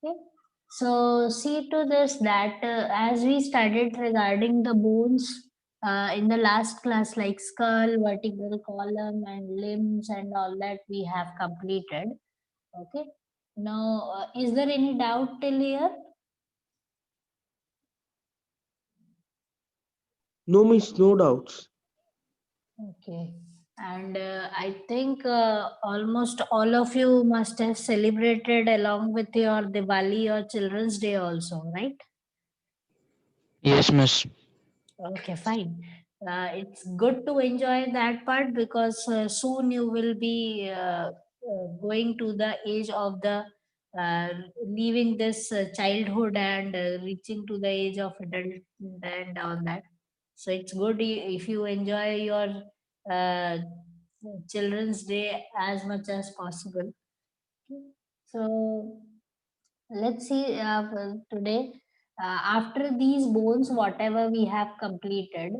Okay. So see to this that as we studied regarding the bones in the last class, like skull, vertebral column, and limbs, and all that we have completed. Okay. Now, is there any doubt till here? No, miss, no doubts. Okay. And I think almost all of you must have celebrated along with your Diwali or Children's Day also, right? Yes, miss. Okay, fine. It's good to enjoy that part because soon you will be going to the age of the uh, leaving this childhood and reaching to the age of adult and all that. So it's good if you enjoy your uh, Children's Day as much as possible. So let's see today after these bones whatever we have completed,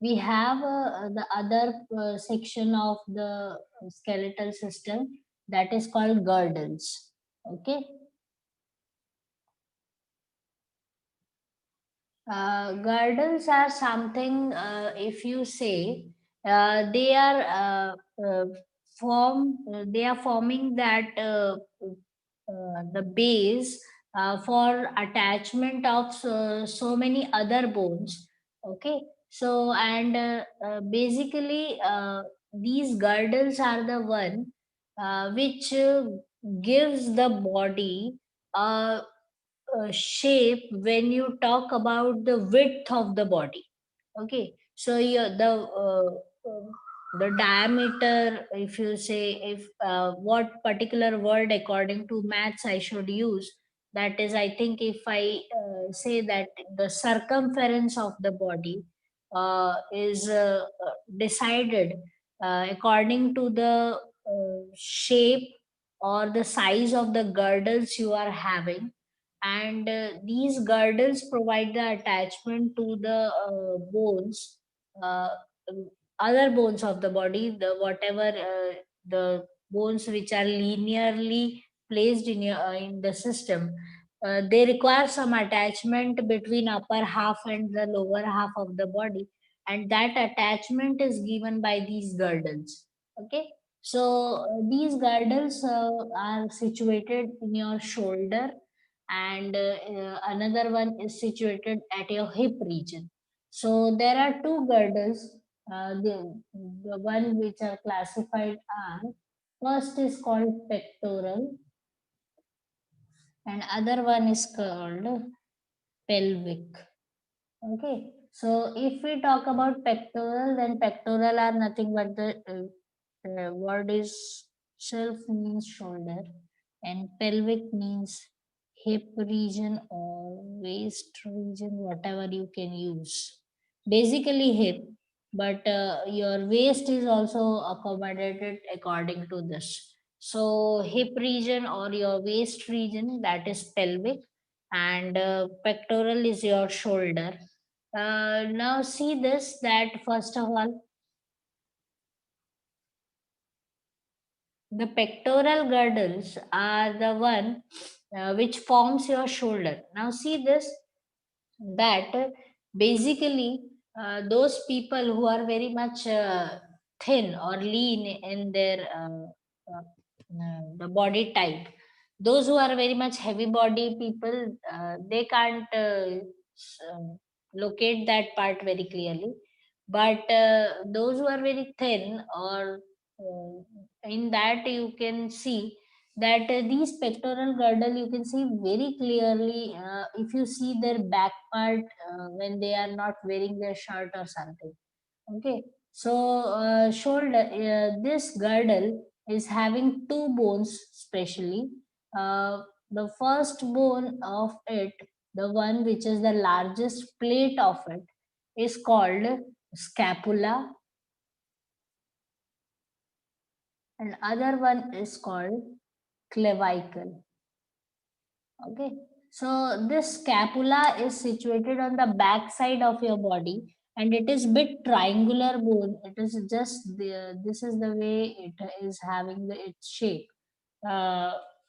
we have the other section of the skeletal system, that is called girdles. Okay. Girdles are something, if you say, they are they are forming that the base for attachment of so many other bones. Okay. So, and basically, these girdles are the one which gives the body a shape when you talk about the width of the body. Okay. So the diameter, if you say, if what particular word according to maths I should use, that is, I think if I say that the circumference of the body is decided according to the shape or the size of the girdles you are having. And these girdles provide the attachment to the bones, uh, other bones of the body, the whatever the bones which are linearly placed in the system. They require some attachment between upper half and the lower half of the body, and that attachment is given by these girdles. Okay. So these girdles are situated in your shoulder, and another one is situated at your hip region. So there are two girdles. The one which are classified are, first is called pectoral, and other one is called pelvic. Okay. So if we talk about pectoral, then pectoral are nothing but the word is self means shoulder, and pelvic means hip region or waist region, whatever you can use. Basically hip, but your waist is also accommodated according to this. So hip region or your waist region, that is pelvic, and pectoral is your shoulder. Now see this, that first of all, the pectoral girdles are the one which forms your shoulder. Now see this, that basically those people who are very much thin or lean in their the body type, those who are very much heavy body people, they can't locate that part very clearly. But those who are very thin, or in that you can see that these pectoral girdle you can see very clearly if you see their back part when they are not wearing their shirt or something. Okay. So shoulder, this girdle is having two bones specially. The first bone of it, the one which is the largest plate of it, is called scapula, and other one is called clavicle. Okay. So this scapula is situated on the back side of your body, and it is bit triangular bone. It is just this is the way it is having its shape.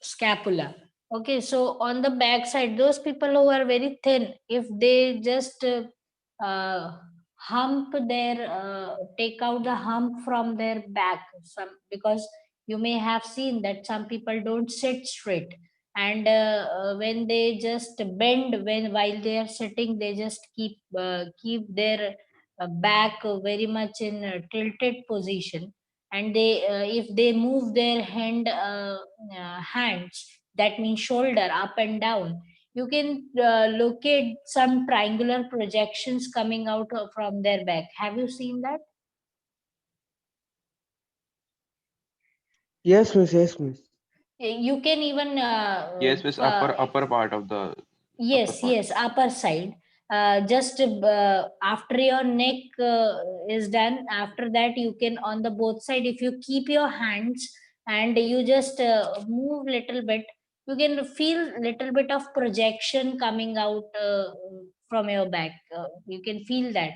Scapula. Okay, so on the back side, those people who are very thin, if they just hump their, take out the hump from their back, because you may have seen that some people don't sit straight, and when they just bend while they are sitting, they just keep their back very much in a tilted position, and they if they move their hands, that means shoulder up and down, you can locate some triangular projections coming out from their back. Have you seen that? Yes, miss. Yes, miss. You can even Yes, miss, upper part of the upper yes, part. yes, upper side. Just after your neck is done, after that you can on the both side. If you keep your hands and you just move little bit, you can feel little bit of projection coming out from your back. You can feel that.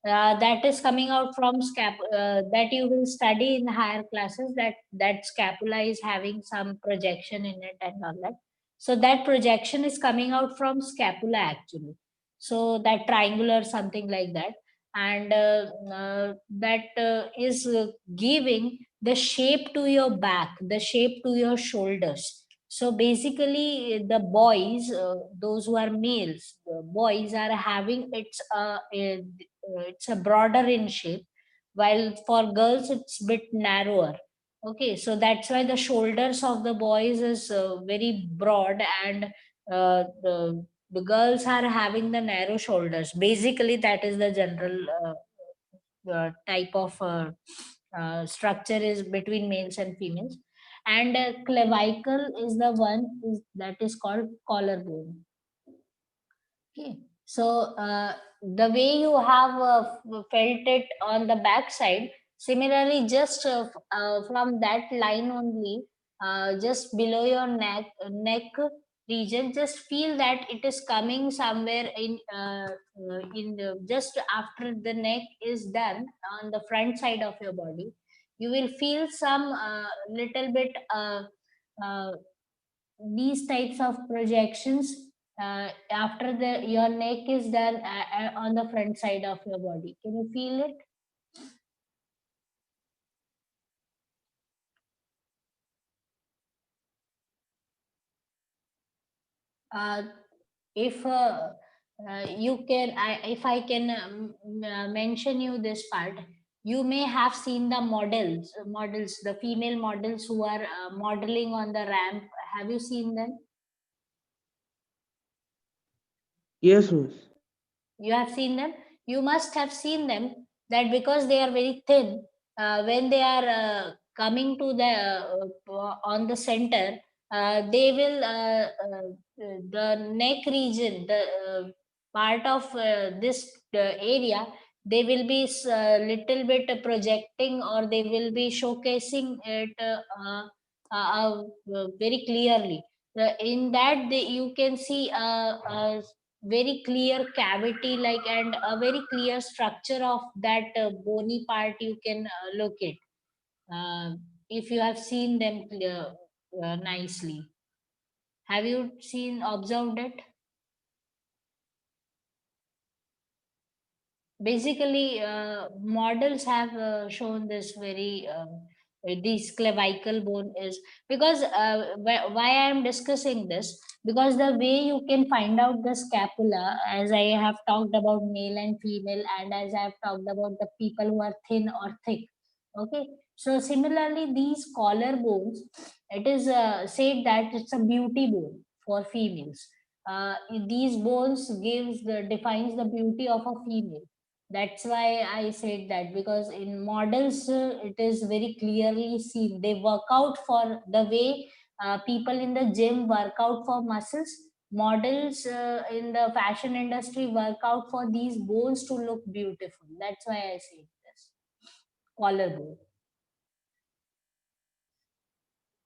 That is coming out from that you will study in higher classes. That scapula is having some projection in it and all that, so that projection is coming out from scapula actually. So that triangular something like that, and that is giving the shape to your back, the shape to your shoulders. So basically, the boys, those who are males, the boys are having it's a broader in shape, while for girls it's bit narrower. Okay, so that's why the shoulders of the boys is very broad, and the girls are having the narrow shoulders. Basically, that is the general type of structure is between males and females. And clavicle is the one that is called collarbone. Okay. So the way you have felt it on the back side, similarly, just from that line only, just below your neck region, just feel that it is coming somewhere in just after the neck is done on the front side of your body. You will feel some little bit uh, these types of projections after the your neck is done on the front side of your body. Can you feel it? uh, if you can if I can mention you this part, you may have seen the models, the female models who are modeling on the ramp. Have you seen them? Yes, miss. You have seen them. You must have seen them, that because they are very thin, when they are coming to the on the center, they will the neck region, the part of this area, they will be little bit projecting, or they will be showcasing it very clearly. In that, you can see very clear cavity, like, and a very clear structure of that bony part you can locate, uh, if you have seen them nicely. Have you seen observed it? Basically, models have shown this very this clavicle bone is, because why I am discussing this, because the way you can find out the scapula, as I have talked about male and female, and as I have talked about the people who are thin or thick. Okay, so similarly, these collar bones, it is said that it's a beauty bone for females. uh, these bones defines the beauty of a female. That's why I said that, because in models it is very clearly seen. They work out for the way people in the gym work out for muscles. Models in the fashion industry work out for these bones to look beautiful. That's why I said this. Collarbone.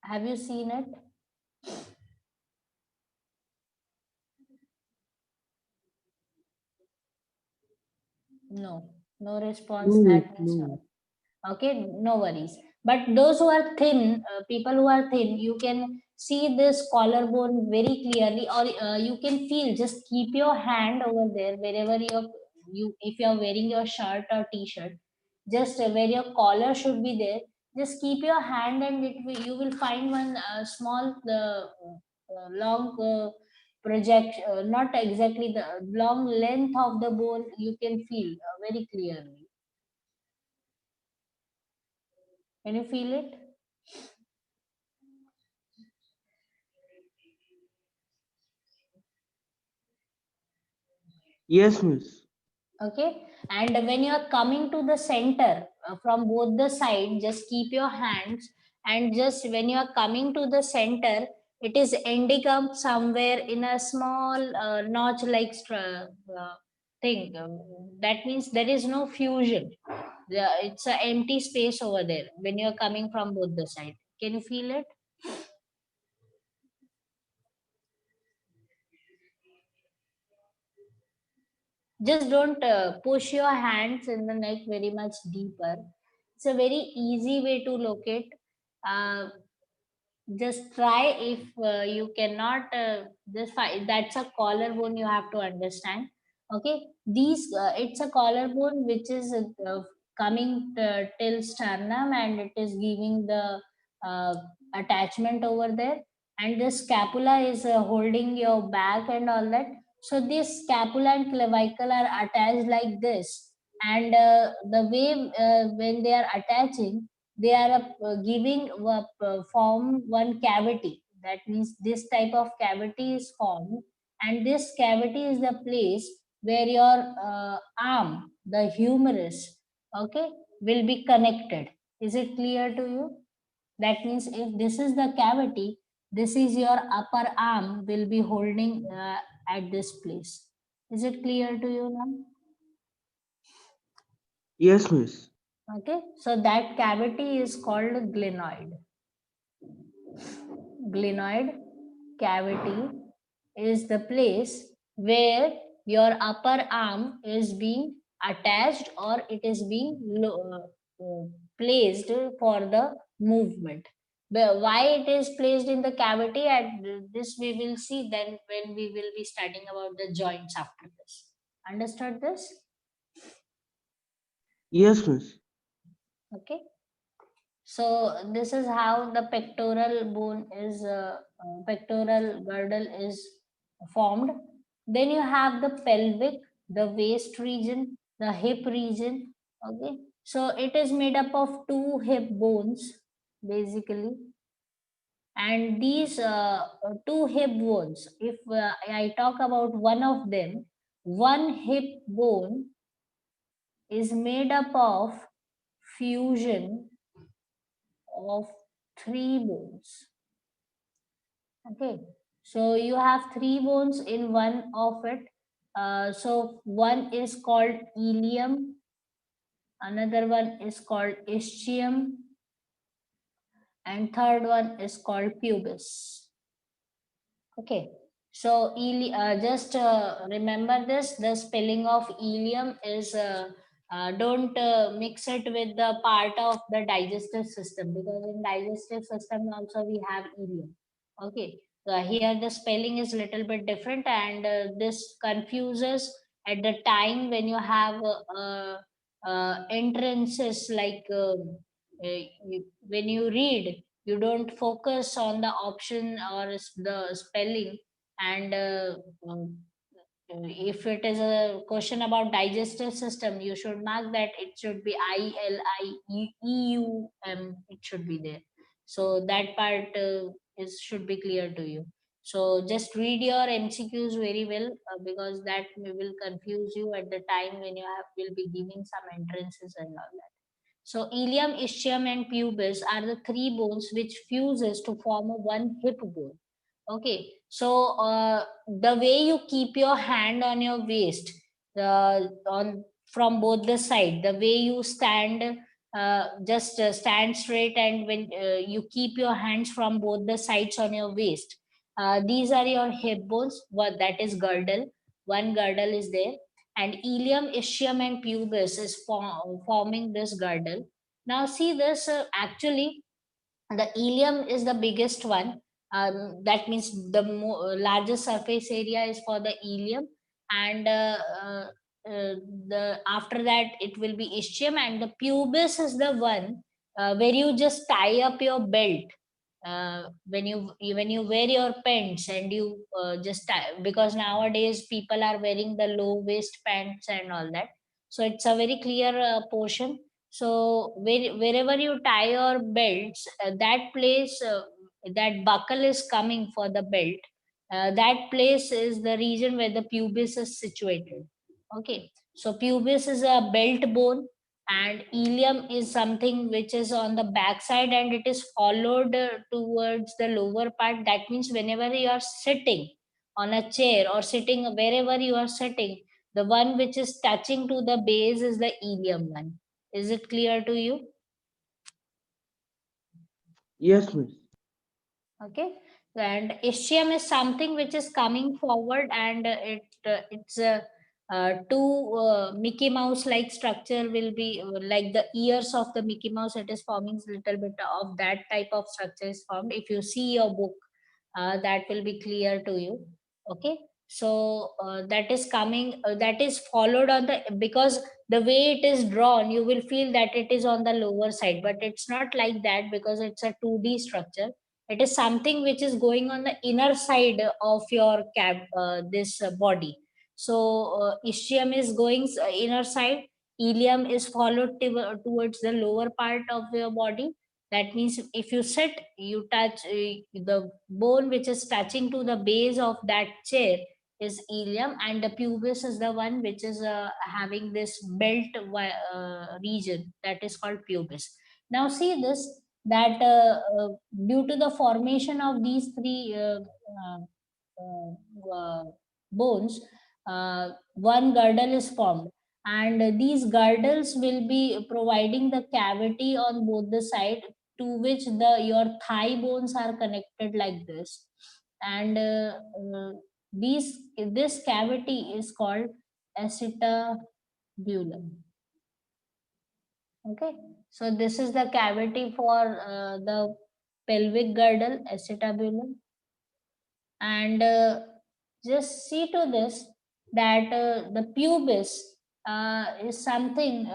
Have you seen it? No, no response. No, miss. That means No. no. Okay, no worries. But those who are thin, people who are thin, you can see this collarbone very clearly, or you can feel, just keep your hand over there wherever you if you're wearing your shirt or t-shirt, just where your collar should be there, just keep your hand and you will find one small long project, not exactly the long length of the bone, you can feel very clearly. Can you feel it? Yes, miss. Okay, and when you are coming to the center from both the side, just keep your hands, and just when you are coming to the center, it is ending up somewhere in a small notch like thing. That means there is no fusion. It's an empty space over there when you are coming from both the side. Can you feel it? Just don't push your hands in the neck very much deeper. It's a very easy way to locate. uh, just try. If you cannot just that's a collarbone, you have to understand. Okay, these it's a collarbone which is coming till sternum, and it is giving the uh, attachment over there, and the scapula is holding your back and all that. So this scapula and clavicle are attached like this, and the way when they are attaching, they are giving form one cavity. That means this type of cavity is formed, and this cavity is the place where your arm, the humerus, okay, will be connected. Is it clear to you? That means if this is the cavity, this is your upper arm will be holding at this place. Is it clear to you now? Yes, miss. Okay, so that cavity is called glenoid. Glenoid cavity is the place where your upper arm is being attached, or it is being placed for the movement. But why it is placed in the cavity, and this we will see then when we will be studying about the joints after this. Understood this? Yes, miss. Okay. So this is how the pectoral bone is, pectoral girdle is formed. Then you have the pelvic, the waist region, the hip region. Okay, so it is made up of two hip bones basically, and these two hip bones. If I talk about one of them, one hip bone is made up of fusion of three bones. Okay, so you have three bones in one of it. So one is called ilium, another one is called ischium, and third one is called pubis. Okay, so just remember this. The spelling of ilium is don't mix it with the part of the digestive system, because in digestive system also we have ilium. Okay, so here the spelling is little bit different, and this confuses at the time when you have entrances like when you read, you don't focus on the option or the spelling, and if it is a question about digestive system, you should mark that it should be ILIEUM, it should be there. So that part is should be clear to you. So just read your MCQs very well, because that will confuse you at the time when you will be giving some entrances and all that. So ilium, ischium, and pubis are the three bones which fuses to form a one hip bone. Okay, so the way you keep your hand on your waist, on from both the side, the way you stand, just stand straight, and when you keep your hands from both the sides on your waist, these are your hip bones. What that is girdle. One girdle is there, and ilium, ischium, and pubis is forming this girdle. Now see this, actually the ilium is the biggest one, That means the largest surface area is for the ilium, and the after that it will be ischium, and the pubis is the one where you just tie up your belt. When you wear your pants and you just tie, because nowadays people are wearing the low waist pants and all that, so it's a very clear portion. So wherever you tie your belts, that place, that buckle is coming for the belt, that place is the region where the pubis is situated. Okay, so pubis is a belt bone, and ilium is something which is on the backside, and it is followed towards the lower part. That means whenever you are sitting on a chair or sitting wherever you are sitting, the one which is touching to the base is the ilium one. Is it clear to you? Yes, miss. Okay, and ischium is something which is coming forward, and it's two Mickey Mouse like structure will be like the ears of the Mickey Mouse. It is forming little bit of that type of structure is formed. If you see your book, that will be clear to you. Okay, so that is coming, that is followed on the, because the way it is drawn you will feel that it is on the lower side, but it's not like that, because it's a 2D structure. It is something which is going on the inner side of your this body. So ischium is going inner side, ilium is followed towards the lower part of your body. That means if you sit, you touch the bone which is touching to the base of that chair is ilium, and the pubis is the one which is having this belt region, that is called pubis. Now see this, that due to the formation of these three bones, one girdle is formed, and these girdles will be providing the cavity on both the side, to which the your thigh bones are connected like this, and these this cavity is called acetabulum. Okay, so this is the cavity for the pelvic girdle, acetabulum, and just see to this, that the pubis is something,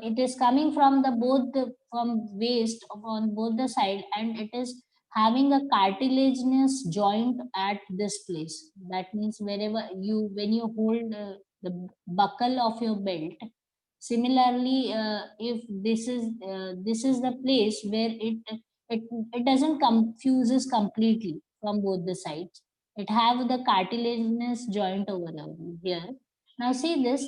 it is coming from the both from waist on both the side, and it is having a cartilaginous joint at this place. That means wherever you, when you hold the buckle of your belt, similarly if this is the place where it it doesn't confuses completely from both the sides. It have the cartilaginous joint over here. Now see this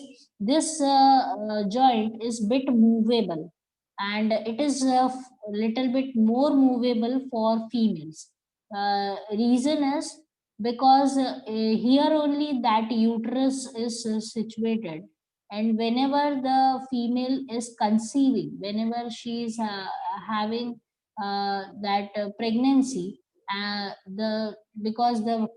joint is bit movable, and it is a little bit more movable for females. Reason is because here only that uterus is situated, and whenever the female is conceiving, whenever she is having that pregnancy, the because the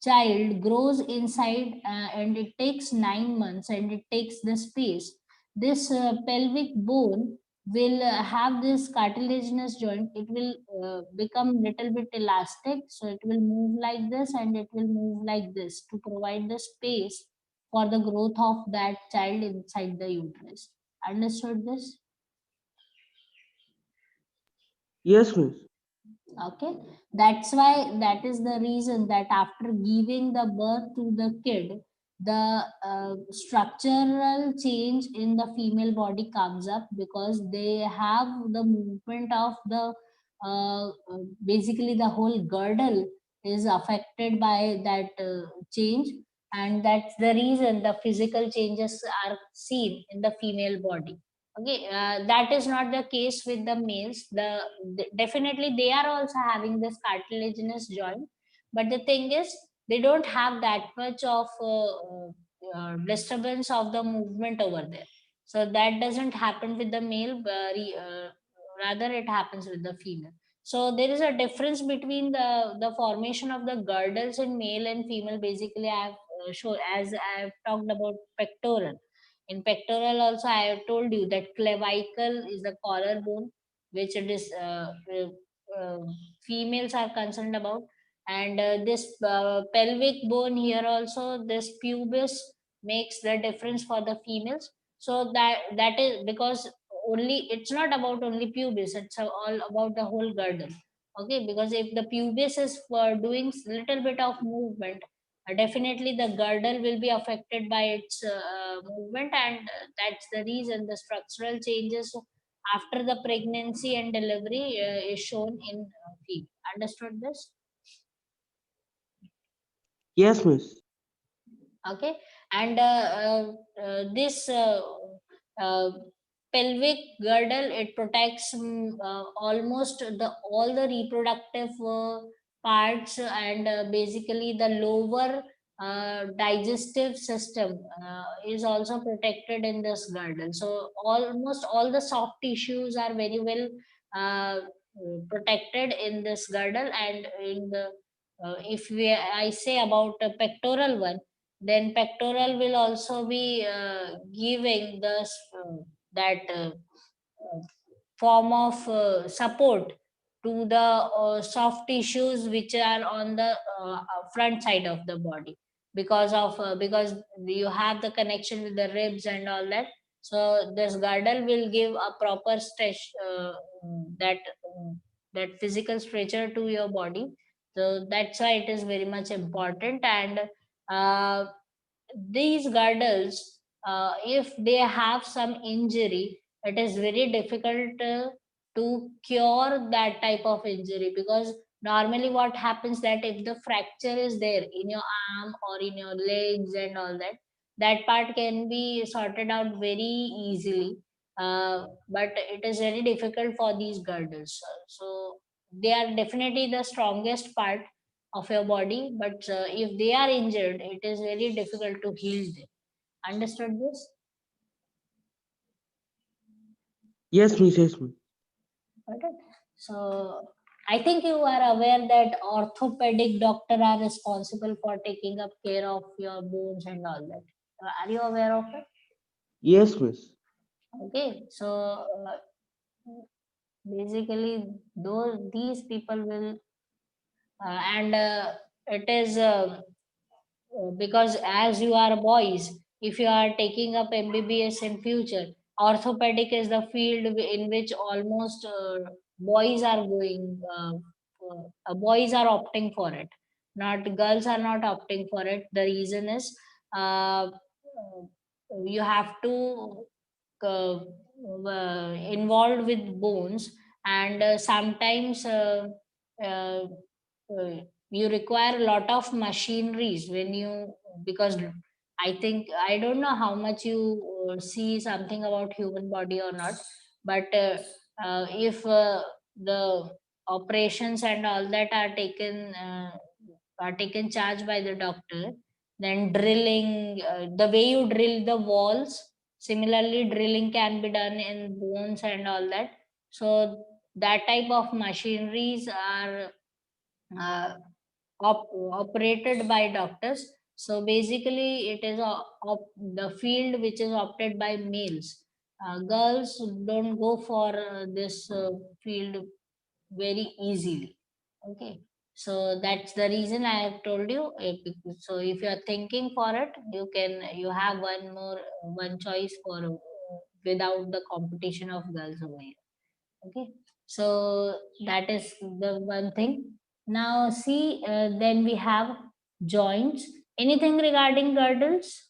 child grows inside, and it takes 9 months, and it takes the space, this pelvic bone will have this cartilaginous joint. It will become little bit elastic, so it will move like this, and it will move like this to provide the space for the growth of that child inside the uterus. Understood this? Yes, miss. Okay, that's why, that is the reason that after giving the birth to the kid, the structural change in the female body comes up, because they have the movement of the basically the whole girdle is affected by that change, and that's the reason the physical changes are seen in the female body. Okay, that is not the case with the males. Definitely they are also having this cartilaginous joint, but the thing is they don't have that much of disturbance of the movement over there. So that doesn't happen with the male, but rather it happens with the female. So there is a difference between the formation of the girdles in male and female. Basically, I have shown, as I have talked about pectoral. In pectoral also, I have told you that clavicle is the collarbone, which it is females are concerned about. And this pelvic bone here also, this pubis makes the difference for the females. So that is because only it's not about only pubis, it's all about the whole girdle. Okay, because if the pubis is for doing little bit of movement, definitely the girdle will be affected by its movement, and that's the reason the structural changes after the pregnancy and delivery is shown in female. Understood this? Yes, miss. Okay. And this uh, pelvic girdle, it protects almost the all the reproductive parts, and basically the lower digestive system is also protected in this girdle. So almost all the soft tissues are very well uh, protected in this girdle. And in the if we I say about a pectoral one, then pectoral will also be giving that form of support to the soft tissues which are on the front side of the body, because you have the connection with the ribs and all that. So this girdle will give a proper stretch, that that physical structure to your body. So that's why it is very much important. And uh, these girdles, if they have some injury, it is very difficult to cure that type of injury, because normally what happens that if the fracture is there in your arm or in your legs and all that, that part can be sorted out very easily. But it is very difficult for these girdles. So they are definitely the strongest part of your body, but if they are injured, it is very difficult to heal them. Understood this? Yes, miss. Yes, miss. Okay. So I think you are aware that orthopedic doctor are responsible for taking up care of your bones and all that. Are you aware of it? Yes, miss. Okay. So basically, these people will, and it is because as you are boys, if you are taking up MBBS in future, orthopedic is the field in which almost boys are going. Boys are opting for it. Not girls are not opting for it. The reason is you have to uh, involved with bones, and sometimes uh, uh, you require a lot of machineries when you, because I think I don't know how much you see something about human body or not, but if the operations and all that are taken charge by the doctor, then drilling, the way you drill the walls, similarly drilling can be done in bones and all that. So that type of machineries are uh, operated by doctors. So basically, it is the field which is opted by males. Girls don't go for this field very easily. Okay, so that's the reason I have told you. So if you are thinking for it, you have one choice for without the competition of girls over here. Okay, so that is the one thing. Now see, then we have joints. Anything regarding girdles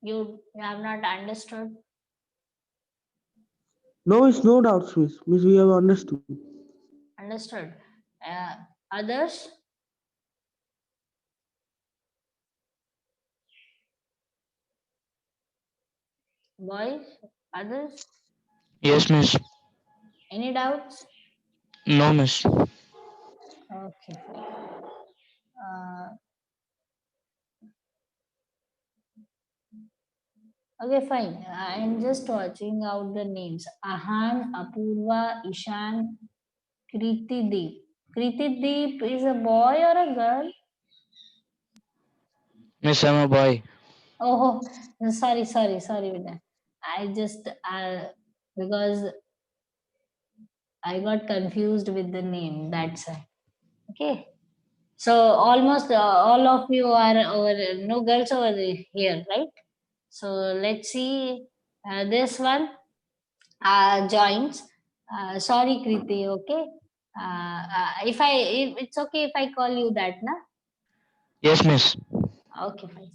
you have not understood? No, it's no doubts, miss. Miss, we have understood. Understood. uh, Others? Boys? Others? Yes, miss. Any doubts? No, miss. Okay, fine. uh, okay, fine. I'm just watching out the names: Ahan, Apurva, Ishan, Kriti Deep. Kriti Deep is a boy or a girl? Miss, I'm a boy. Oh, sorry, Vidya. I just because I got confused with the name. That's why. Okay. So almost all of you are over, no girls over here, right? So let's see this one. Joints. Sorry, Kriti. Okay. If it's okay if I call you that, na? Yes, miss. Okay, fine.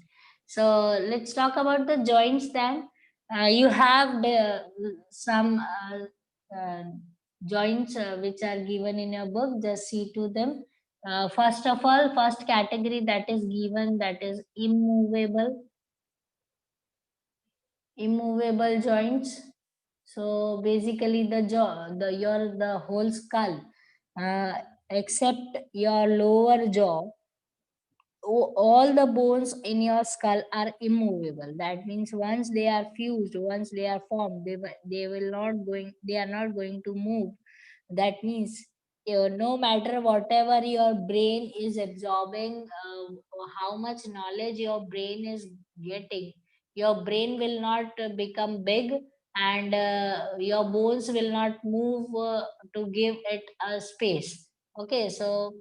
So let's talk about the joints then. You have some joints which are given in your book. Just see to them. First of all, first category that is given, that is immovable joints. So basically the jaw, the whole skull, uh, except your lower jaw, all the bones in your skull are immovable. That means once they are fused, once they are formed, they are not going to move. That means no matter whatever your brain is absorbing, how much knowledge your brain is getting, your brain will not become big, and your bones will not move to give it a space. Okay, so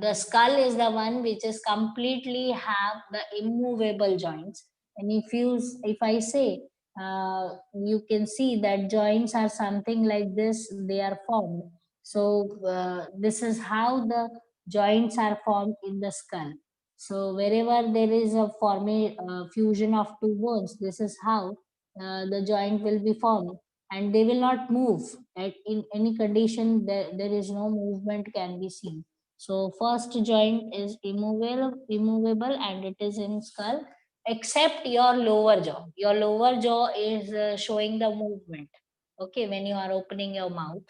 the skull is the one which is completely have the immovable joints. And if I say, you can see that joints are something like this, they are formed. So this is how the joints are formed in the skull. So wherever there is a fusion of two bones, this is how the joint will be formed, and they will not move in any condition. There is no movement can be seen. So first joint is immovable, and it is in skull, except your lower jaw. Your lower jaw is showing the movement. Okay, when you are opening your mouth,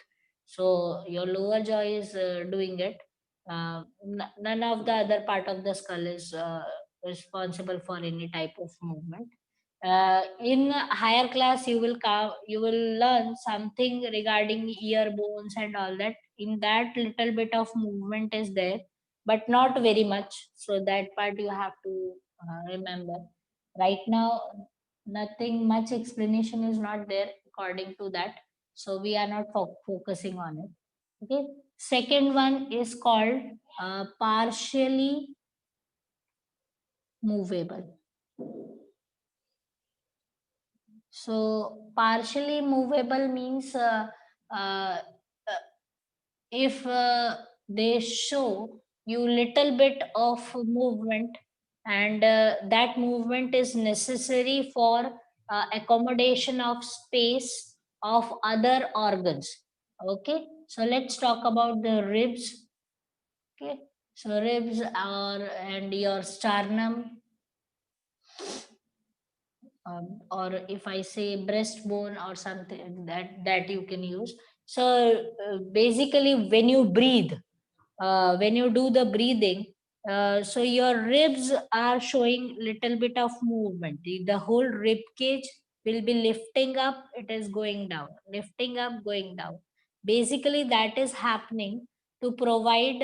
so your lower jaw is doing it. None of the other part of the skull is responsible for any type of movement. In higher class, you will learn something regarding ear bones and all that. In that, little bit of movement is there, but not very much. So that part you have to remember. Right now, nothing much explanation is not there according to that, so we are not focusing on it. Okay. Second one is called partially movable. So partially movable means uh, if they show you little bit of movement, and that movement is necessary for accommodation of space of other organs. Okay, so let's talk about the ribs. Okay, so ribs are, and your sternum, or if I say breastbone or something, that you can use. So basically when you breathe, when you do the breathing, so your ribs are showing little bit of movement. The whole rib cage will be lifting up, it is going down, lifting up, going down. Basically that is happening to provide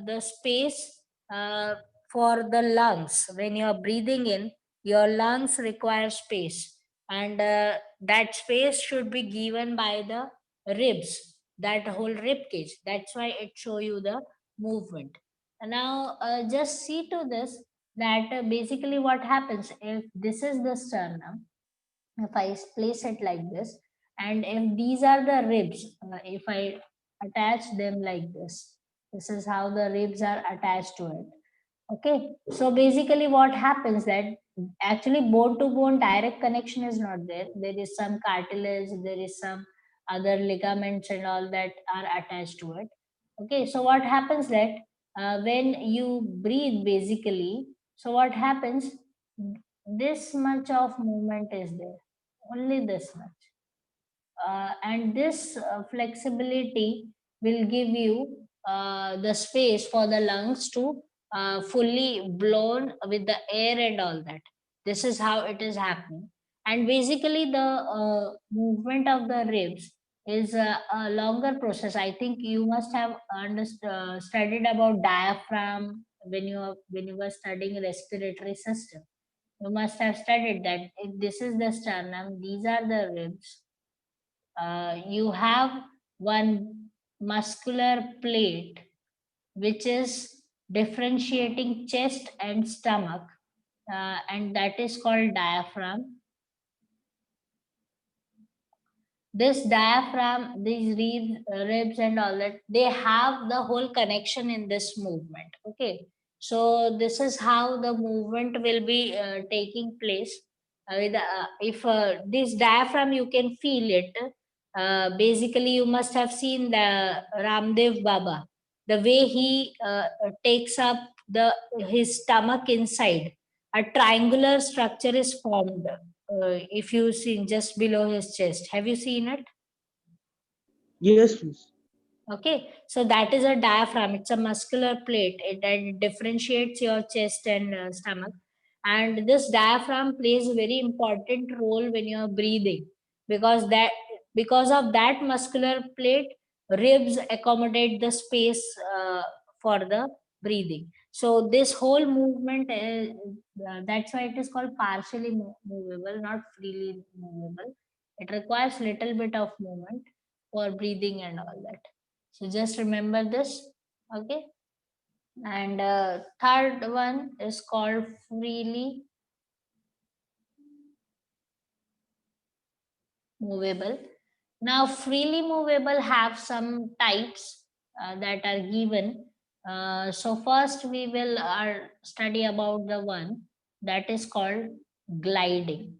the space for the lungs. When you are breathing in, your lungs require space, and that space should be given by the ribs, that whole rib cage. That's why it show you the movement. Now just see to this, that basically what happens if this is the sternum, if I place it like this, and if these are the ribs, if I attach them like this is how the ribs are attached to it. Okay, so basically what happens that actually bone to bone direct connection is not there. There is some cartilage, there is some other ligaments and all that are attached to it. Okay, so what happens that when you breathe basically, so what happens, this much of movement is there, only this much. And this flexibility will give you the space for the lungs to fully blown with the air and all that. This is how it is happening. And basically the movement of the ribs is a longer process. I think you must have studied about diaphragm when you were studying respiratory system. You must have studied that if this is the sternum, these are the ribs. You have one muscular plate which is differentiating chest and stomach, and that is called diaphragm. This diaphragm, these ribs and all that, they have the whole connection in this movement. Okay, so this is how the movement will be taking place. If this diaphragm, you can feel it. Basically, you must have seen the Ramdev Baba, the way he takes up the his stomach inside. A triangular structure is formed if you see just below his chest. Have you seen it? Yes, miss. Okay, so that is a diaphragm. It's a muscular plate. It differentiates your chest and stomach. And this diaphragm plays a very important role when you're breathing, because because of that muscular plate, ribs accommodate the space for the breathing. So this whole movement is, that's why it is called partially movable, not freely movable. It requires little bit of movement for breathing and all that. So just remember this, okay? And third one is called freely movable. Now, freely movable have some types that are given. So first we will study about the one that is called gliding.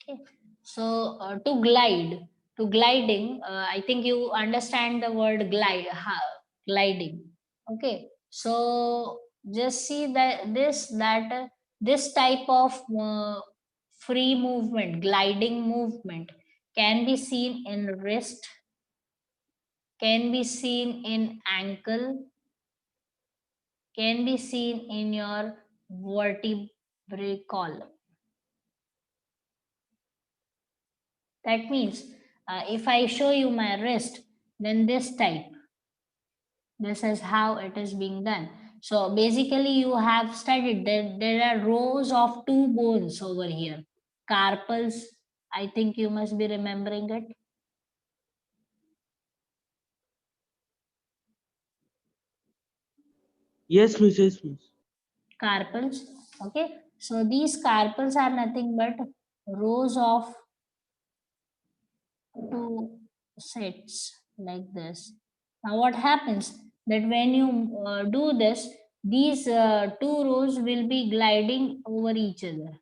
Okay. So to gliding, I think you understand the word gliding. Okay. So just see that this type of free movement, gliding movement, can be seen in wrist, can be seen in ankle, can be seen in your vertebrae column. That means if I show you my wrist, then this type, this is how it is being done. So basically you have studied that there are rows of two bones over here. Carpals, I think you must be remembering it. Yes, miss. Yes, miss. Carpals, okay. So these carpals are nothing but rows of two sets like this. Now what happens that when you do this, these two rows will be gliding over each other.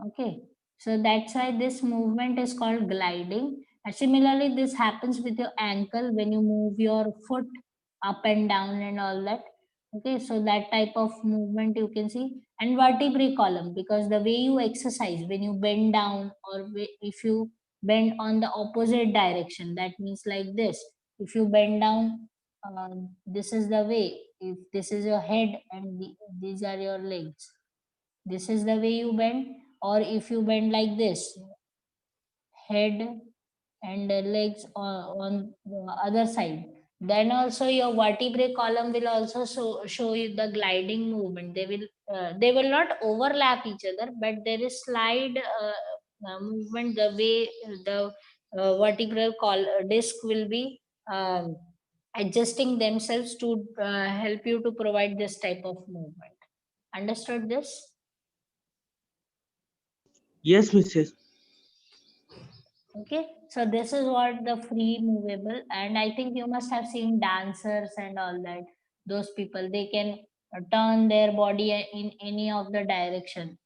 Okay, so that's why this movement is called gliding. And similarly, this happens with your ankle when you move your foot up and down and all that. Okay, so that type of movement you can see. And vertebrae column, because the way you exercise, when you bend down or if you bend on the opposite direction, that means like this. If you bend down, this is the way. If this is your head and these are your legs, this is the way you bend. Or if you bend like this, head and legs on the other side, then also your vertebrae column will also show you the gliding movement. They will not overlap each other, but there is slide movement, the way the vertebral disc will be adjusting themselves to help you to provide this type of movement. Understood this? Yes, miss. Yes. Okay, so this is what the free movable, and I think you must have seen dancers and all that. Those people, they can turn their body in any of the direction.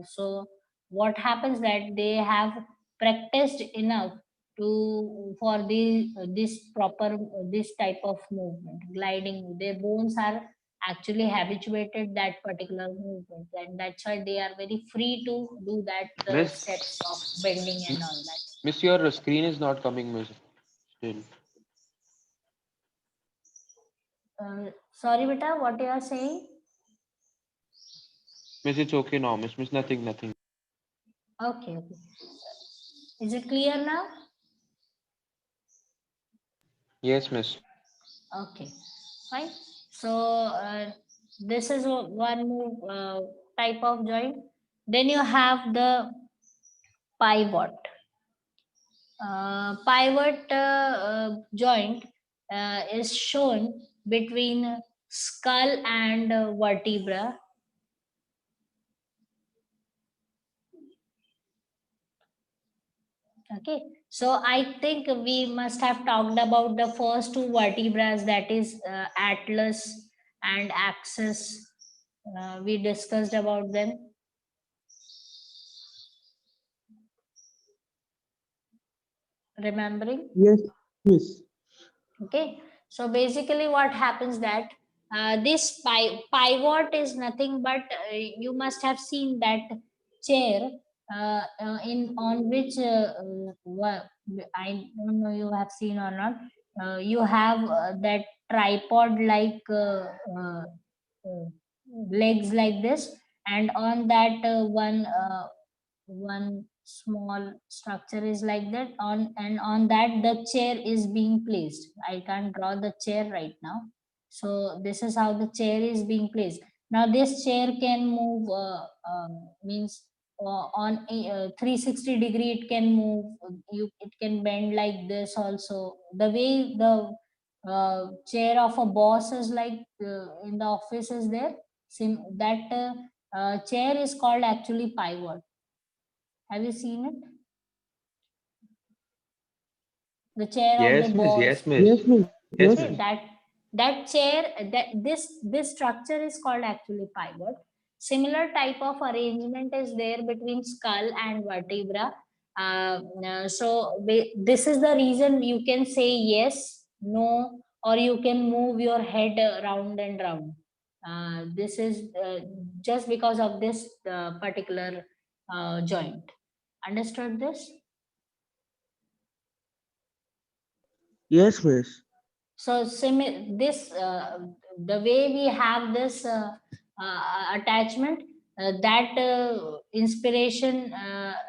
So what happens that they have practiced enough to for this proper this type of movement, gliding. Their bones are actually habituated that particular movement, and that's why they are very free to do that steps of Miss, bending and all that. miss, your screen is not coming, miss. Still, Sorry, beta, what you are saying? miss, it's okay now, miss. Miss, nothing, nothing. Okay, okay. Is it clear now? Yes, miss. Okay, fine. So this is one move type of joint. Then you have the pivot. Pivot joint is shown between skull and vertebra. Okay, so I think we must have talked about the first two vertebrae, that is atlas and axis. We discussed about them. Remembering? Yes, miss. Okay, so basically what happens that this pivot is nothing but you must have seen that chair in on which I don't know you have seen or not. You have that tripod like uh, legs like this, and on that one small structure is like that, on and on that the chair is being placed. I can't draw the chair right now, so this is how the chair is being placed. Now this chair can move means on a 360 degree it can move. It can bend like this also, the way the chair of a boss is like in the office is there. That chair is called actually pivot. Have you seen it? The chair of the Yes, miss. boss. Yes, miss. Yes, miss. Yes, Yes, Okay, miss. that chair, that this structure is called actually pivot. Similar type of arrangement is there between skull and vertebra. This is the reason you can say yes, no, or you can move your head round and round. This is just because of this particular joint. Understood this? yes, miss. So this the way we have this attachment, that inspiration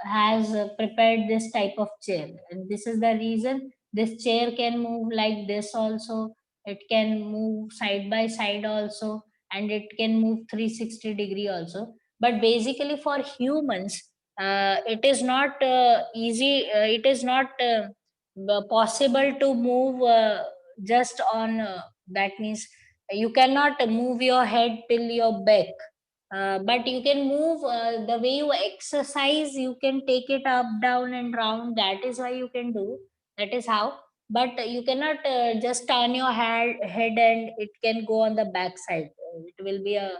has prepared this type of chair, and this is the reason this chair can move like this also. It can move side by side also, and it can move 360 degree also. But basically for humans, it is not easy. It is not possible to move just on that means you cannot move your head till your back, but you can move the way you exercise. You can take it up, down and round. That is why you can do. That is how. But you cannot just turn your head and it can go on the back side. It will be a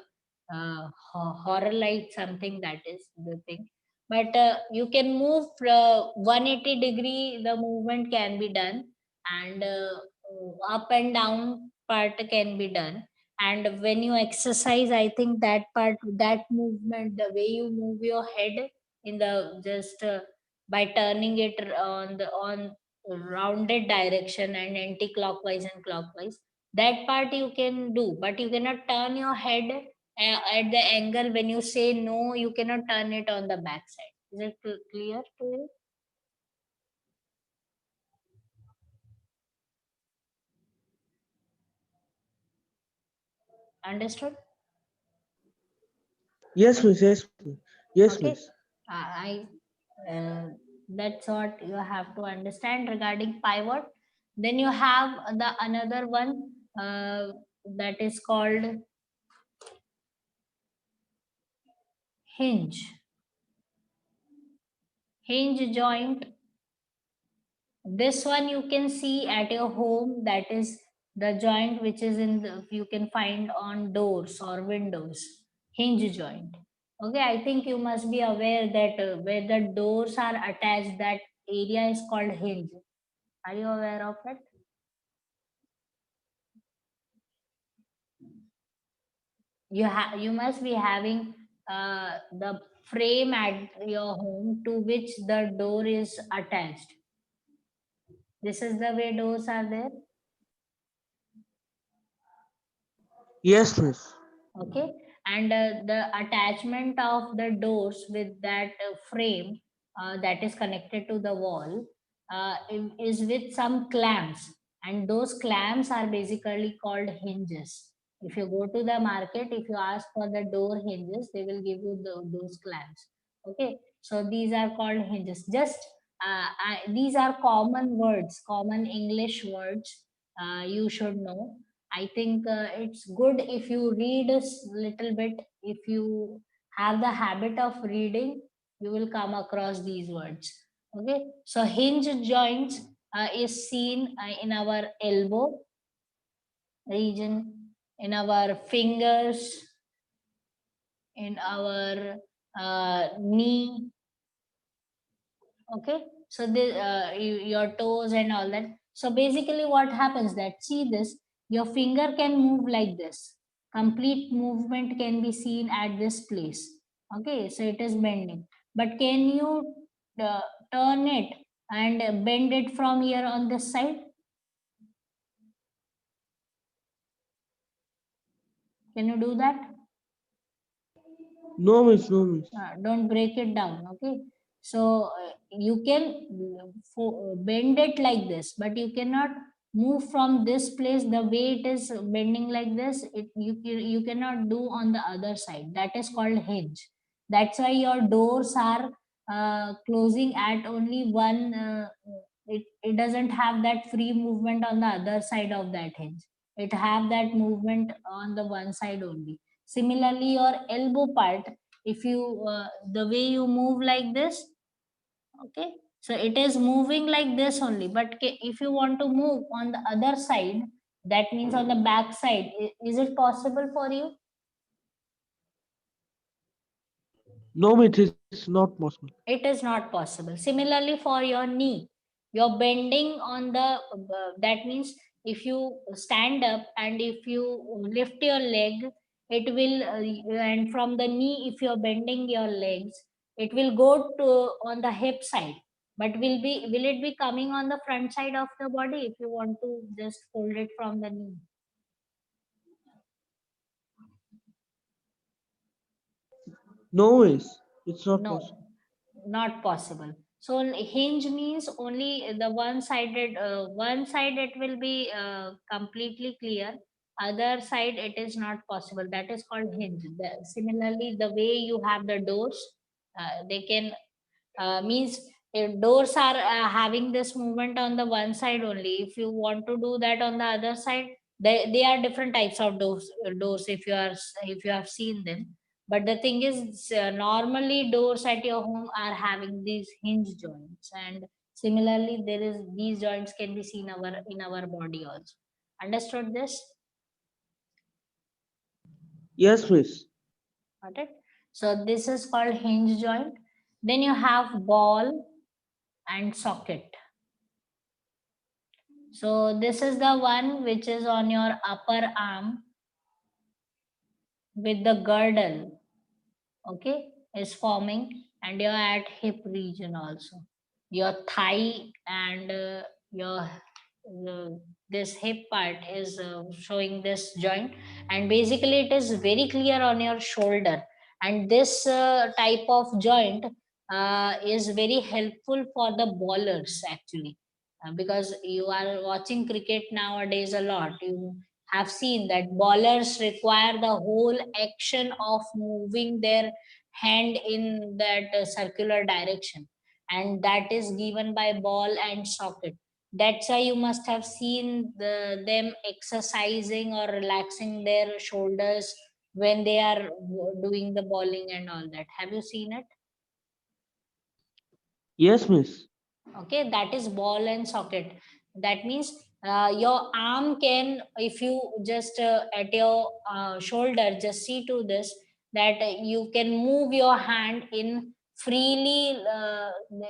horror like something. That is the thing. But you can move 180 degree, the movement can be done, and up and down part can be done. And when you exercise, I think that part, that movement, the way you move your head in the just by turning it on the on rounded direction and anti-clockwise and clockwise, that part you can do, but you cannot turn your head at the angle. When you say no, you cannot turn it on the back side. Is it clear to you? Understood? Yes, miss. Yes, miss. Yes, Okay. miss. I That's what you have to understand regarding pivot. Then you have the another one that is called hinge. Hinge joint. This one you can see at your home. That is the joint which is in the, you can find on doors or windows. Hinge joint. Okay, I think you must be aware that where the doors are attached, that area is called hinge. Are you aware of it? You must be having the frame at your home to which the door is attached. This is the way doors are there. Yes, miss. Okay, and the attachment of the doors with that frame that is connected to the wall is with some clamps, and those clamps are basically called hinges. If you go to the market, if you ask for the door hinges, they will give you those clamps. Okay, so these are called hinges. Just these are common words, common English words. You should know. I think it's good if you read a little bit. If you have the habit of reading, you will come across these words. Okay, so hinge joints is seen in our elbow region, in our fingers, in our knee. Okay, so your toes and all that. So basically what happens that, see this, your finger can move like this, complete movement can be seen at this place. Okay, so it is bending, but can you uh, turn it and bend it from here on this side? Can you do that? No, miss. No, miss. Don't break it down. Okay, so you can bend it like this, but you cannot move from this place the way it is bending like this. You cannot do on the other side. That is called hinge. That's why your doors are closing at only one. It doesn't have that free movement on the other side of that hinge. It have that movement on the one side only. Similarly, your elbow part, if you the way you move like this, okay, so it is moving like this only, but if you want to move on the other side, that means on the back side, is it possible for you? No, miss. It's not possible. It is not possible. Similarly for your knee, you're bending on the that means if you stand up and if you lift your leg, it will and from the knee, if you're bending your legs, it will go to on the hip side, but will it be coming on the front side of the body if you want to just hold it from the knee? No, miss. It's not No, possible. not possible. So hinge means only the one side it will be completely clear. Other side it is not possible. That is called hinge. Similarly, the way you have the doors, they can means if doors are having this movement on the one side only. If you want to do that on the other side, they are different types of doors if you have seen them. But the thing is, normally doors at your home are having these hinge joints, and similarly there is these joints can be seen in our body also. Understood this? Yes, miss. Got it? So this is called hinge joint. Then you have ball and socket. So this is the one which is on your upper arm with the girdle, okay, is forming, and you're at hip region also. Your thigh and your this hip part is showing this joint, and basically it is very clear on your shoulder. And this type of joint is very helpful for the bowlers actually, because you are watching cricket nowadays a lot. You have seen that bowlers require the whole action of moving their hand in that circular direction, and that is given by ball and socket. That's why you must have seen them exercising or relaxing their shoulders when they are doing the bowling and all that. Have you seen it? Yes, miss. Okay, that is ball and socket. That means your arm can, if you just at your shoulder, just see to this, that you can move your hand in freely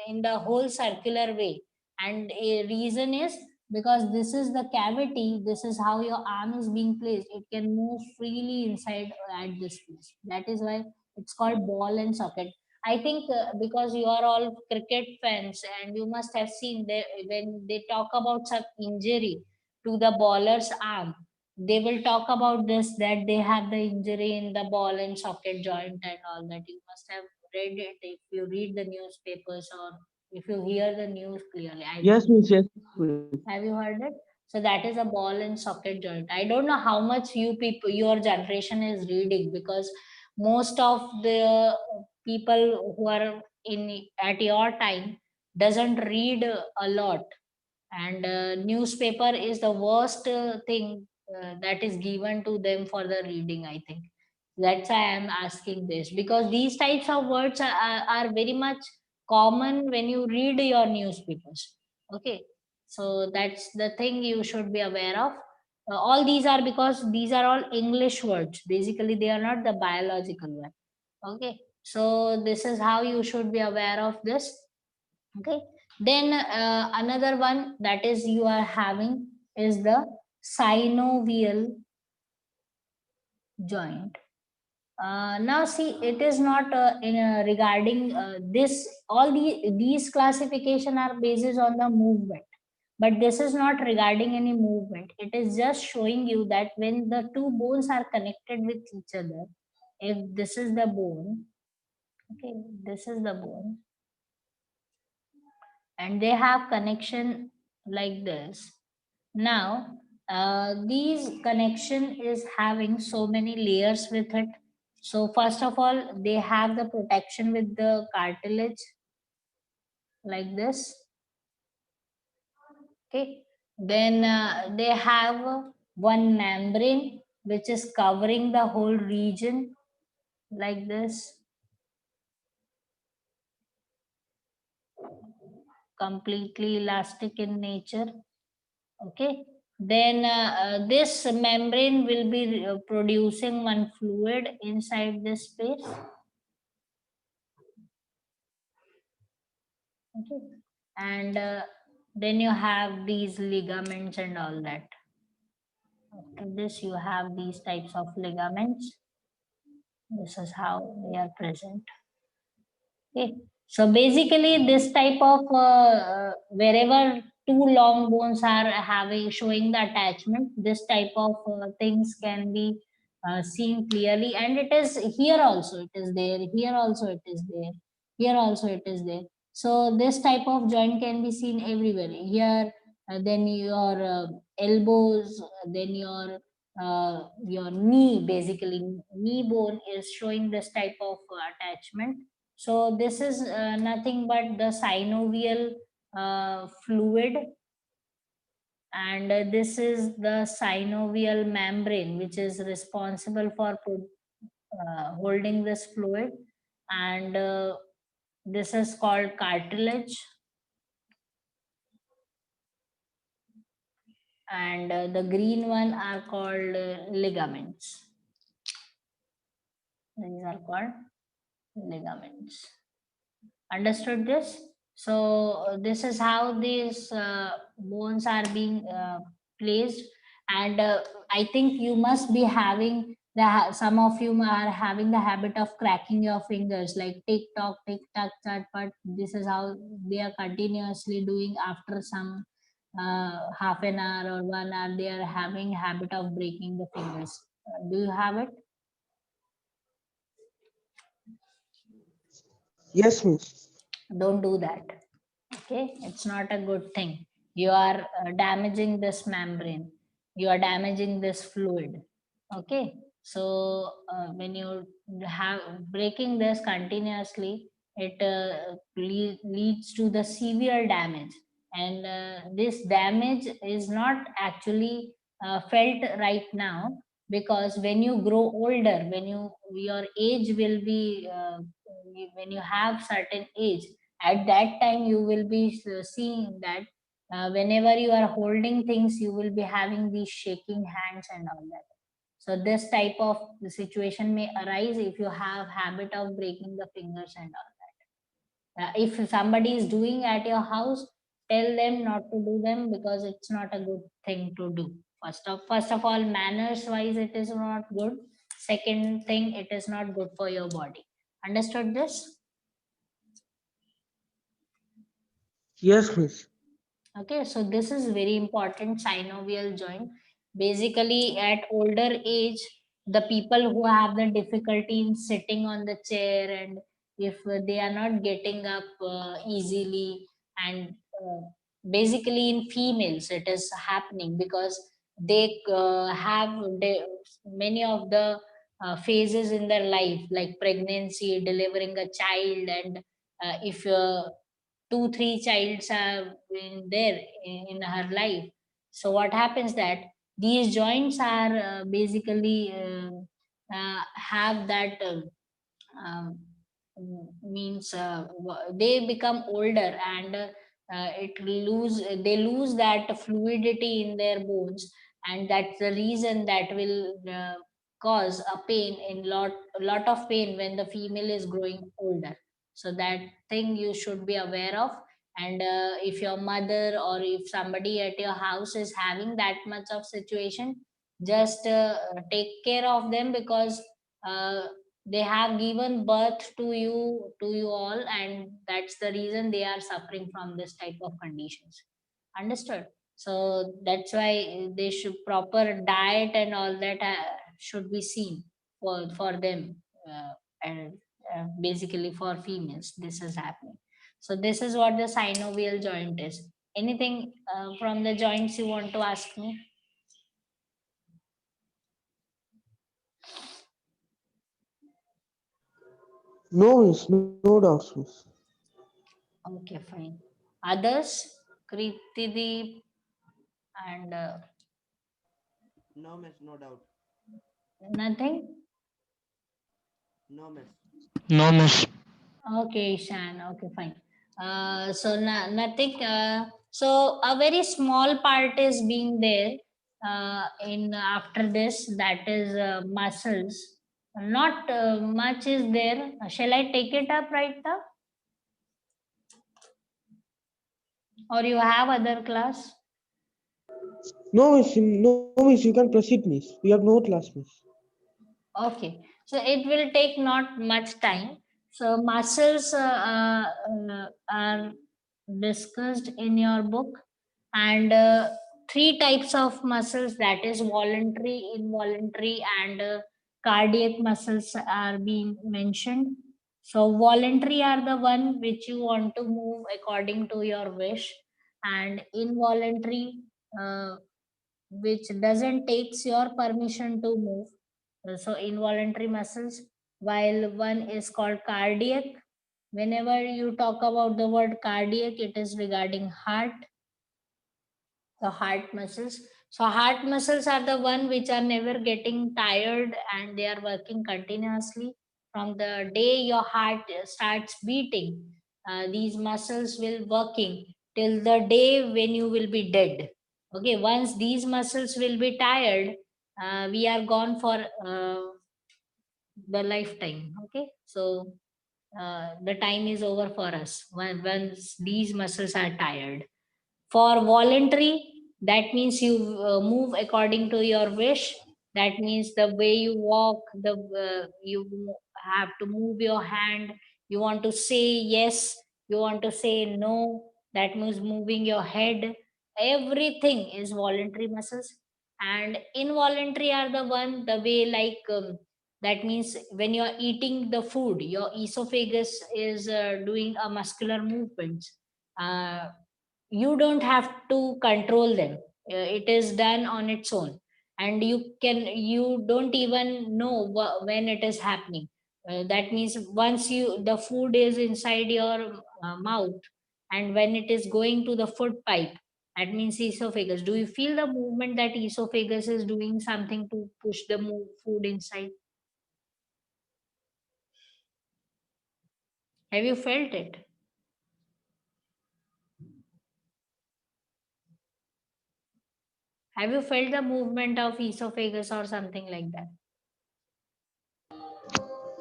in the whole circular way. And a reason is because this is the cavity, this is how your arm is being placed, it can move freely inside at this place. That is why it's called ball and socket. I think because you are all cricket fans, and you must have seen when they talk about some injury to the bowler's arm, they will talk about this, that they have the injury in the ball and socket joint and all that. You must have read it if you read the newspapers, or if you hear the news clearly. I Yes, don't know. miss. Yes, miss. Have you heard it? So that is a ball and socket joint. I don't know how much you people, your generation is reading, because most of the people who are in at your time, doesn't read a lot, and newspaper is the worst thing that is given to them for the reading, I think. That's why I'm asking this, because these types of words are very much common when you read your newspapers. Okay, so that's the thing you should be aware of. All these are because these are all English words. Basically, they are not the biological one. Okay, so this is how you should be aware of this. Okay, then another one that is you are having is the synovial joint. Now see, it is not regarding this, all these classification are basis on the movement, but this is not regarding any movement. It is just showing you that when the two bones are connected with each other, if this is the bone, okay, this is the bone, and they have connection like this. Now these connection is having so many layers with it. So first of all, they have the protection with the cartilage like this. Okay, then they have one membrane which is covering the whole region like this, completely elastic in nature. Okay, then this membrane will be producing one fluid inside this space. Okay, and then you have these ligaments and all that. After this, you have these types of ligaments. This is how they are present. Okay, so basically, this type of wherever two long bones are having showing the attachment, this type of things can be seen clearly, and it is here also. It is there. Here also it is there. Here also it is there. So this type of joint can be seen everywhere. Here, then your elbows, then your knee. Basically, knee bone is showing this type of attachment. So this is nothing but the synovial fluid, and this is the synovial membrane, which is responsible for holding this fluid, and this is called cartilage, and the green one are called ligaments. These are called ligaments. Understood this? So this is how these bones are being placed, and I think you must be having some of you are having the habit of cracking your fingers like tick tock tick tock chat, but this is how they are continuously doing. After some half an hour or 1 hour, they are having habit of breaking the fingers. Do you have it? Yes, miss. Don't do that. Okay, it's not a good thing. You are damaging this membrane, you are damaging this fluid. Okay, so when you have breaking this continuously, it leads to the severe damage, and this damage is not actually felt right now, because when you grow older, when your age will be when you have certain age, at that time you will be seeing that whenever you are holding things, you will be having these shaking hands and all that. So this type of situation may arise if you have habit of breaking the fingers and all that. If somebody is doing at your house, tell them not to do them, because it's not a good thing to do. First of all, manners wise, it is not good. Second thing, it is not good for your body. Understood this? Yes, miss. Okay, so this is very important, synovial joint. Basically, at older age, the people who have the difficulty in sitting on the chair, and if they are not getting up easily, and basically in females, it is happening because they many of the phases in their life, like pregnancy, delivering a child, and if 2-3 childs have been there in her life. So what happens that these joints are basically have that um, means they become older, and they lose that fluidity in their bones, and that's the reason that will cause a pain in lot of pain when the female is growing older. So that thing you should be aware of. And if your mother or if somebody at your house is having that much of situation, just take care of them, because uh, they have given birth to you all, and that's the reason they are suffering from this type of conditions. Understood? So that's why they should proper diet and all that should be seen for them, and basically for females this is happening. So this is what the synovial joint is. Anything from the joints you want to ask me? No, miss. No doubts, miss. Okay, fine. Others? Kritideep and No, miss, no doubt. nothing? No, miss. No, miss. Okay, Shan. Okay, fine. So nothing. So a very small part is being there in after this, that is muscles. Not much is there. Shall I take it up right now, or you have other class? No, miss. No, miss. You can proceed, miss. We have no class, miss. Okay, so it will take not much time. So muscles are discussed in your book, and three types of muscles, that is voluntary, involuntary, and cardiac muscles are being mentioned. So voluntary are the one which you want to move according to your wish, and involuntary which doesn't takes your permission to move. So involuntary muscles, while one is called cardiac. Whenever you talk about the word cardiac, it is regarding heart, the heart muscles. So heart muscles are the one which are never getting tired, and they are working continuously from the day your heart starts beating. These muscles will working till the day when you will be dead. Okay, once these muscles will be tired, we are gone for the lifetime. Okay, so the time is over for us once these muscles are tired. For voluntary, that means you move according to your wish. That means the way you walk, have to move your hand. You want to say yes, you want to say no. That means moving your head. Everything is voluntary muscles. And involuntary are the one, the way like that means when you are eating the food, your esophagus is doing a muscular movement. Uh, you don't have to control them. It is done on its own, and you don't even know when it is happening. That means once you the food is inside your mouth, and when it is going to the food pipe, that means esophagus, do you feel the movement that esophagus is doing something to push the food inside? Have you felt it? Have you felt the movement of esophagus or something like that?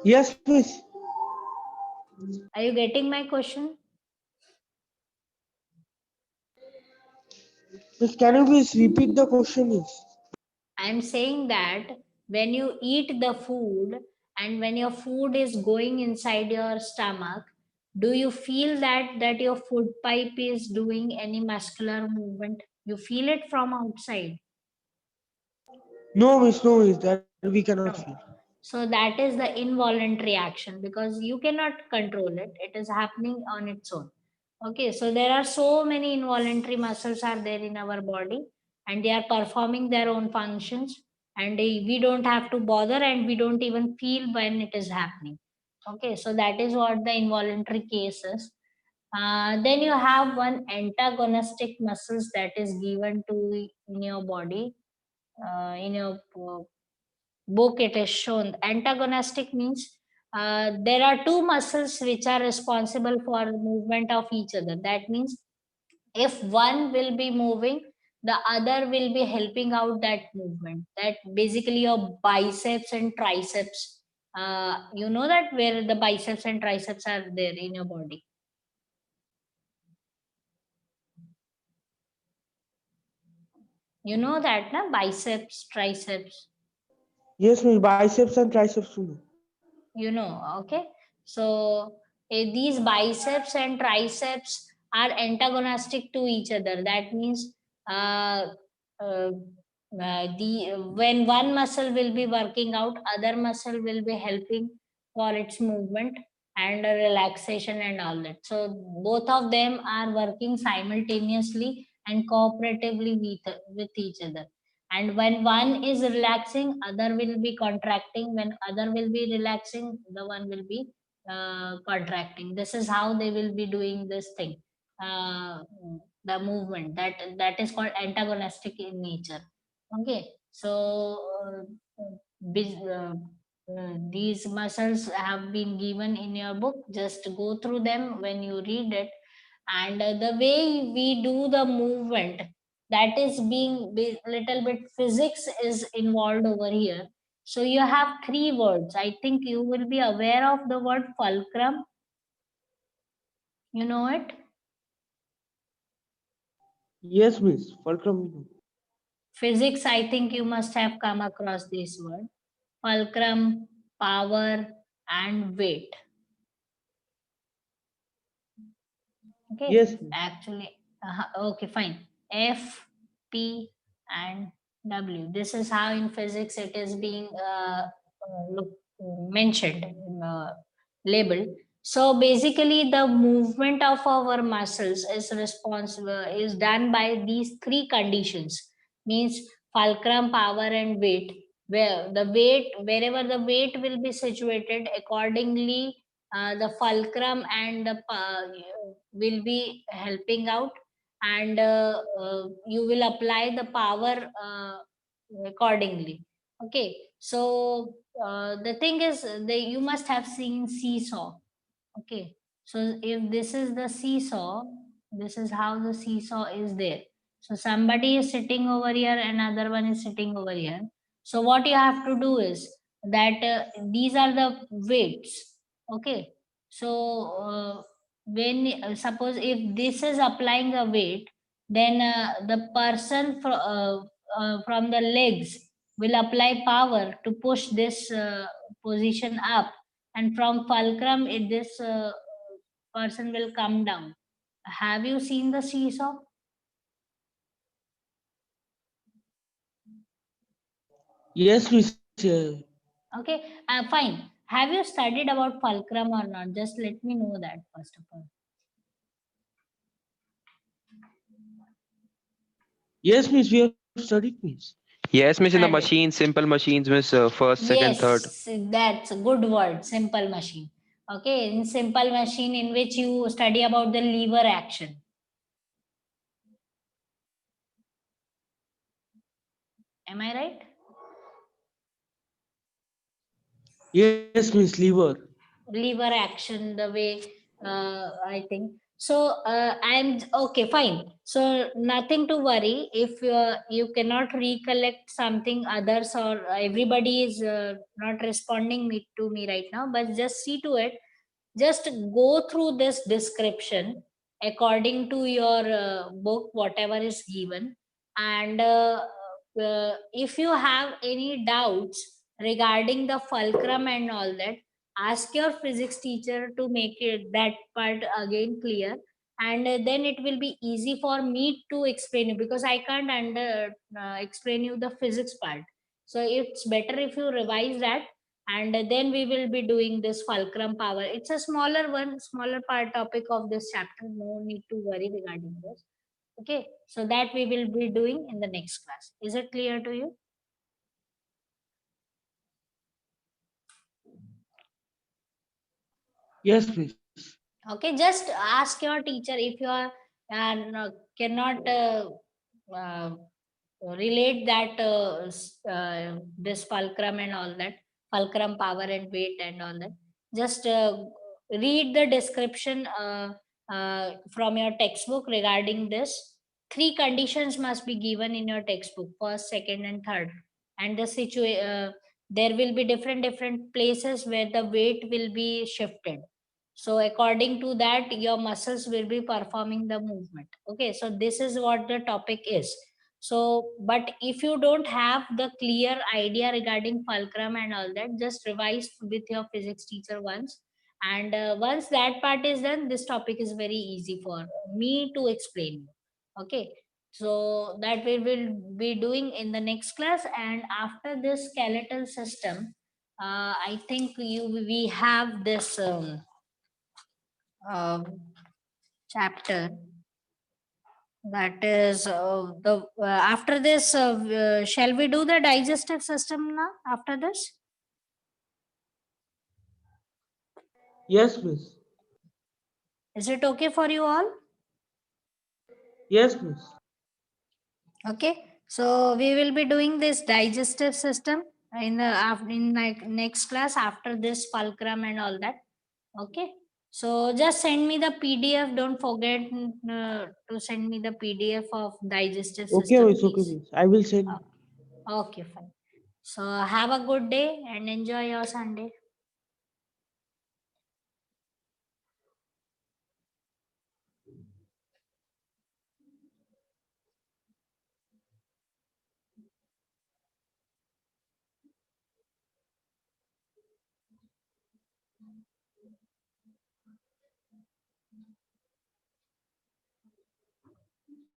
Yes, miss. Are you getting my question? Miss, can you please repeat the question, miss? I'm saying that when you eat the food and when your food is going inside your stomach, do you feel that your food pipe is doing any muscular movement? You feel it from outside. No, miss. No, miss. That we cannot feel. So that is the involuntary action, because you cannot control it. It is happening on its own. Okay, so there are so many involuntary muscles are there in our body, and they are performing their own functions, and we don't have to bother, and we don't even feel when it is happening. Okay, so that is what the involuntary case is. Then you have one antagonistic muscles that is given to in your body. In your book it is shown. Antagonistic means there are two muscles which are responsible for movement of each other. That means if one will be moving, the other will be helping out that movement. That basically your biceps and triceps. You know that where the biceps and triceps are there in your body. You know that, na? Biceps, triceps. Yes, Miss. Biceps and triceps. You know. You know, okay. So these biceps and triceps are antagonistic to each other. That means uh, uh, the when one muscle will be working out, other muscle will be helping for its movement and relaxation and all that. So both of them are working simultaneously and cooperatively with each other. And when one is relaxing, other will be contracting. When other will be relaxing, the one will be contracting. This is how they will be doing this thing, uh, the movement. That is called antagonistic in nature. Okay. So these muscles have been given in your book. Just go through them when you read it. And the way we do the movement, that is being little bit physics is involved over here. So you have three words. I think you will be aware of the word fulcrum. You know it? Yes, Miss. Fulcrum. You know. Physics, I think you must have come across this word. Fulcrum, power, and weight. Okay, Yes, Miss. actually, okay, fine. F, P, and W. This is how in physics it is being look, mentioned, labeled. So basically, the movement of our muscles is responsible is done by these three conditions. Means fulcrum, power, and weight. Where the weight, wherever the weight will be situated, accordingly the fulcrum and the will be helping out, and you will apply the power accordingly. Okay, so the thing is, you must have seen seesaw. Okay, so if this is the seesaw, this is how the seesaw is there. So somebody is sitting over here, another one is sitting over here. So what you have to do is that these are the weights. Okay, so when suppose if this is applying a weight, then the person from the legs will apply power to push this position up, and from fulcrum this person will come down. Have you seen the seesaw? Yes, Miss. Okay, fine. Have you studied about fulcrum or not? Just let me know that first of all. Yes, Miss. We have studied, Miss. Yes, miss, in the Studied. machine, simple machines, miss, first, second, third. Yes, that's a good word. Simple machine. Okay, in simple machine in which you study about the lever action. Am I right? Yes, Miss. Liver. Lever action, the way I think so. I'm okay, fine. So nothing to worry if you cannot recollect something others, or everybody is not responding to me right now, but just see to it. Just go through this description according to your book, whatever is given. And if you have any doubts regarding the fulcrum and all that, ask your physics teacher to make it that part again clear. And then it will be easy for me to explain you, because I can't explain you the physics part. So it's better if you revise that, and then we will be doing this fulcrum power. It's a smaller part topic of this chapter. No need to worry regarding this. Okay, so that we will be doing in the next class. Is it clear to you? Yes, Miss. Okay, just ask your teacher if you are cannot uh, relate that this fulcrum and all that, fulcrum, power and weight and all that. Just read the description from your textbook regarding this. Three conditions must be given in your textbook: first, second and third. And the there will be different places where the weight will be shifted. So according to that, your muscles will be performing the movement. Okay, so this is what the topic is. So, but if you don't have the clear idea regarding fulcrum and all that, just revise with your physics teacher once. And once that part is done, this topic is very easy for me to explain. Okay, so that we will be doing in the next class. And after this skeletal system, I think we have this chapter, that is the after this shall we do the digestive system now after this? Yes, miss. Is it okay for you all? Yes, miss. Okay, so we will be doing this digestive system in the in like next class after this fulcrum and all that. Okay, so just send me the PDF. Don't forget to send me the PDF of digestive Okay, system, miss. Okay, please. miss. I will send. Okay, fine. So have a good day and enjoy your Sunday.